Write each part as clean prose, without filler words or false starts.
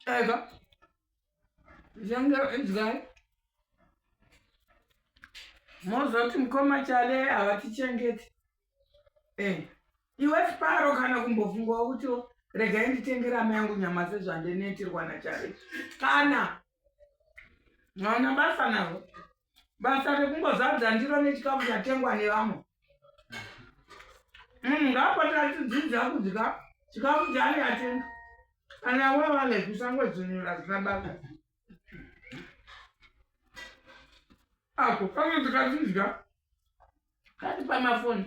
Ega. Younger is guy. Mozoti mkoma chale havatichengeti. Iwe Sparo kana kumbofungwa kuti regai nditengera mai yangu nyama sezvandinetirwa nachare. Kana naona basa navo. Basa rekungozadza ndiro nechikafu chatengwa nevamwe. Ngapota tidzidza kudzika chikafu chaari atenga. Kana wavale kusangwedzunura zvinabasa. Ako kama tikadzidza kati pamafoni.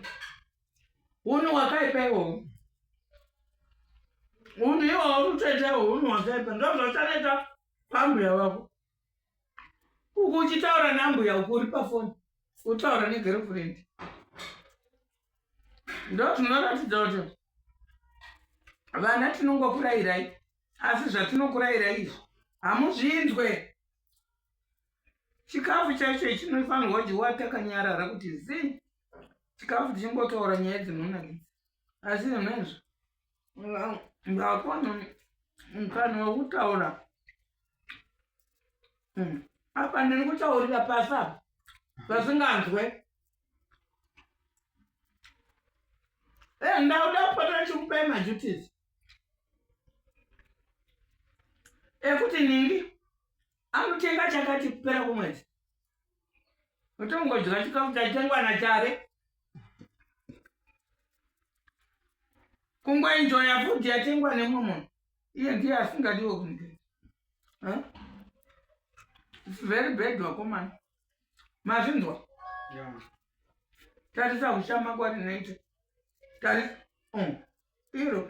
Uno wakaipa iwo. Uno iwo utete uno wakaipa. Ndozvo chaneta pambuya wako. Ukuchitaura nambuya ukuri pafoni. Utaura negirlfriend. Ndo zvinoratidza kuti vana tinongokurayirai, asi zvatinokurayirai izvi hamuzvinzwe. Chikafu chacho chinofanirwa kudyiwa takanyarara kuti zii. Chikafu chingotaura nyaya dzinonakidza. Asi izvonazvo ngakona mukana wekutaura. Apa ndiri kutaurira pasi apa pasinganzwe. Ndauda kupota chikupai majutis. Ekuti ningi anotenga chakati kupera kumwedzi. Utongodya chikafu chatengwa nachare. Kungoenjoya food yatengwa nemumwe munhu. Iye ndiye asingadiwo kunge. It's very bad wakomana. Mazvinzwa? Yeah. Tarisa kushama kwatinoita. Tarisa. Iro.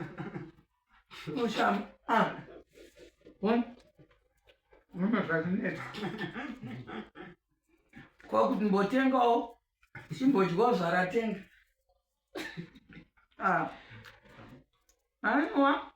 Kushama. Mama zvatineta. Kwakuti mbotengawo chimbodyawo zvaratenga. Anwa.